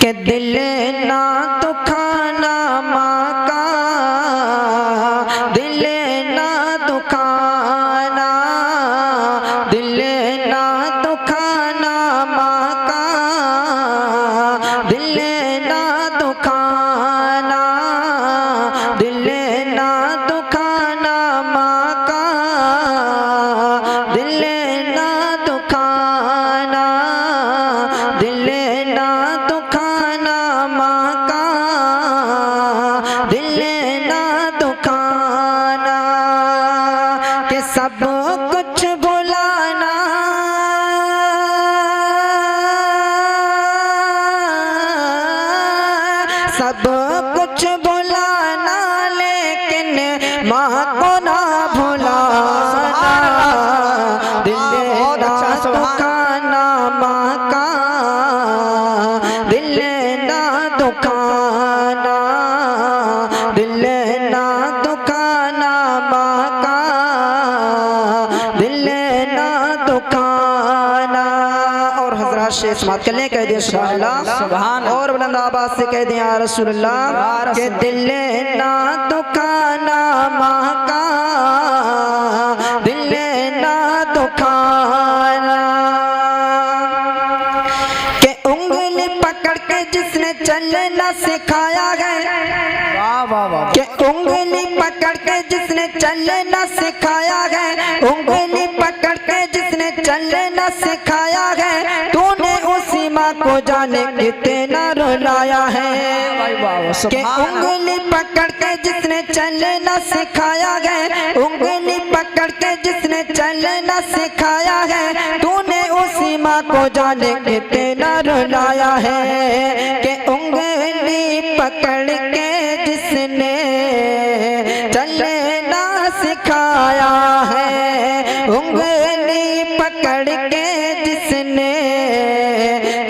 के दिल ना दुखाना माँ का, दिल ना दुखाना, दिल ना दुखाना माँ का, दिल ना दुखाना, दिल ना दुखाना माँ का, दिल ना दुखाना, दिल ना दुखाना माँ का, दिल ना दुखाना, के सब कुछ भुलाना, सब कुछ भुलाना, लेकिन माँ को ना भुलाना, दिल ना दुखाना माँ का, दिल ना दुखाना, दिल ना दुखाना माँ का, दिल ना दुखाना। और हजरात से समात कर ले, कह दिया सुभान अल्लाह, और बुलंद आवाज से कह दिया रसूलुल्लाह के दिल ना दुखाना माँ का, दिल ना दुखाना, के उंगली पकड़ के जिसने चलना सिखाया है, के उंगली पकड़ के जिसने चलना सिखाया है, उंगली पकड़ के जिसने चलना सिखाया है, तूने उसी माँ को जाने कितना रुलाया है, के उंगली पकड़ के जिसने चलना सिखाया है, उंगली पकड़ के जिसने चलना सिखाया है, तूने उसी माँ को जाने कितना रुलाया है, के उंगली पकड़ के जिसने चलना सिखाया है, उंगली पकड़ के जिसने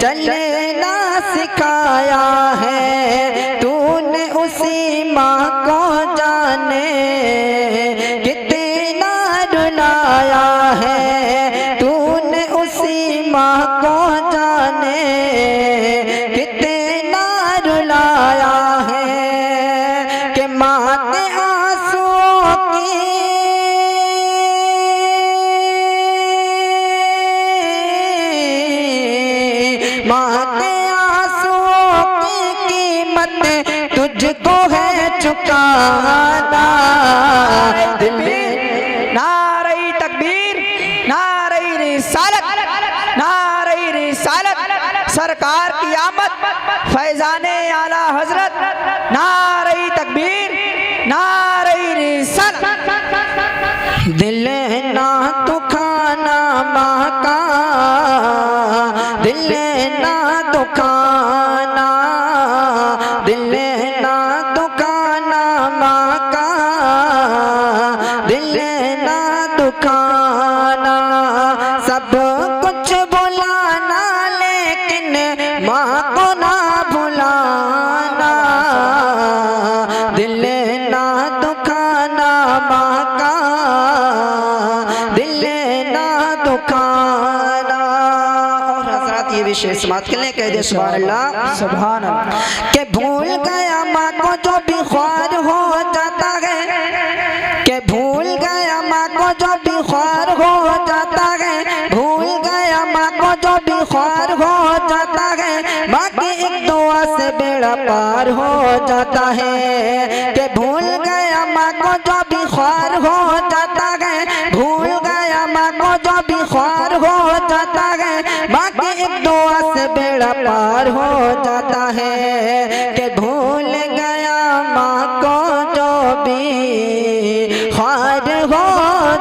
चलना सिखाया है, तूने उसी माँ को जाने कितना रुलाया है, तूने उसी माँ को जाने कितना रुलाया है, कि माँ के आंसुओं की माँ के आंसुओं की कीमत तुझको है चुकाना, दिल नारे तकबीर, नारे रिसालत, नारे रिसालत, सरकार की आमद, फैजाने आला हजरत, नारे तकबीर, नारे रिसालत। दिल ना दुखाना माँ का, दिल ना दुखाना, दिल ना दुखाना माँ का, दिल ना दुखाना, सब कुछ भुलाना, लेकिन माँ को ना भुलाना, दिल ना दुखाना माँ का, दिल ना दुखाना। और हजरात ये विशेष बात के लिए कह दे सुभान अल्लाह, सुभान अल्लाह, के भूल गया माँ को जो भी ख्वार हो जाता है, के भूल गया माँ को जो भी ख्वार हो जाता है, भूल गया माँ को जो भी ख्वार हो जाता है, माँ की एक दुआ से बेड़ा पार हो जाता है, के भूल गया माँ को जो भी ख्वार हो जाता है, भूल गया माँ को जो भी ख्वार हो जाता है, माँ की एक दुआ से बेड़ा पार हो जाता है, कि भूल गया माँ को जो भी ख्वार हो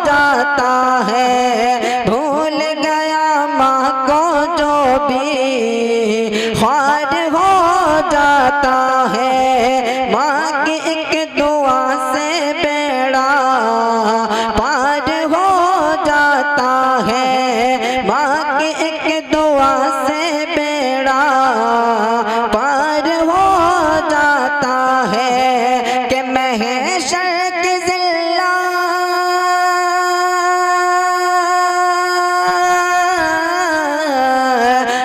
जाता है, भूल गया माँ को जो भी ख्वार हो जाता है, माँ की एक दुआ से बेड़ा पार हो जाता है, माँ की एक दुआ से बेड़ा पार हो जाता है, कि महशर की जिल्ला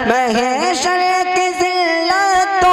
महशर की जिल्लत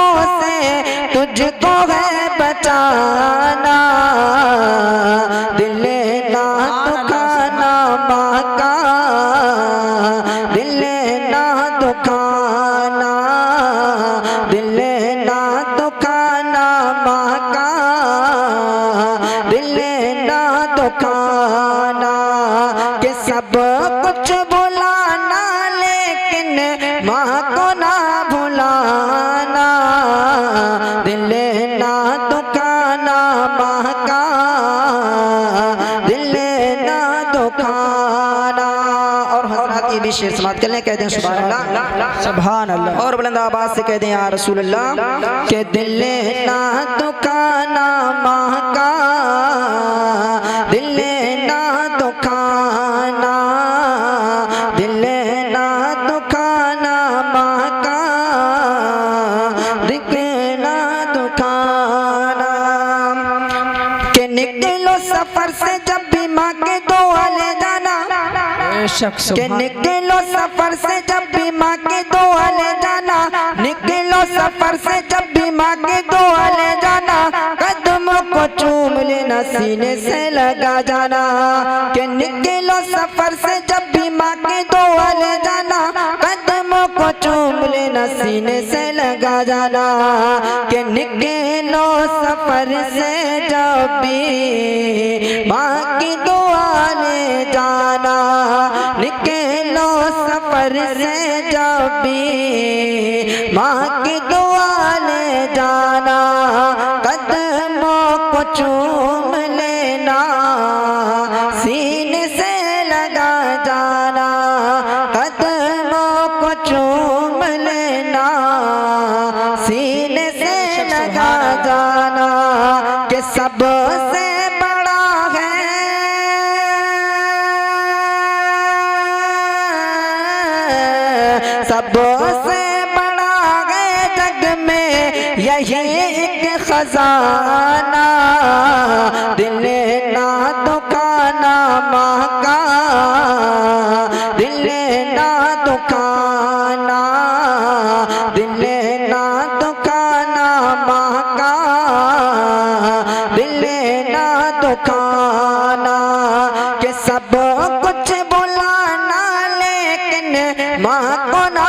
भी शेर समाप्त कर लें, कहते हैं सुभान अल्लाह सुभान अल्लाह। और बुलंद आवाज से कहते हैं या रसूल अल्लाह के दिल ना दुखाना महका, दिल ना दुखाना, दिल ना दुखाना महका, दिल ना दुखाना। के निकलो सफर से जब भी माँ के दुआ ले जाना, के निकलो सफर से जब भी माँ के दुआ ले जाना, निकलो सफर से जब भी माँ के दुआ ले जाना, कदमों को चूम लेना सीने से लगा जाना। के निकलो सफर से जब भी माँ के दुआ ले जाना, कदमों को चूम लेना सीने से लगा जाना। के निकलो सफर से जब भी माँ की दुआ ले जाना, निकलो सफर से जब भी माँ की दुआ ले जाना, कदमों को चूम लेना सीने से लगा जाना, कदमों को चूम लेना सीने से लगा जाना। कि सबसे सबसे बड़ा है जग में यही एक खजाना, दिल ना दुखाना महका, दिल ना दुखाना, दिल ना दुखाना महका, दिल ना दुखाना। कि सब कुछ बुलाना लेकिन माँ को ना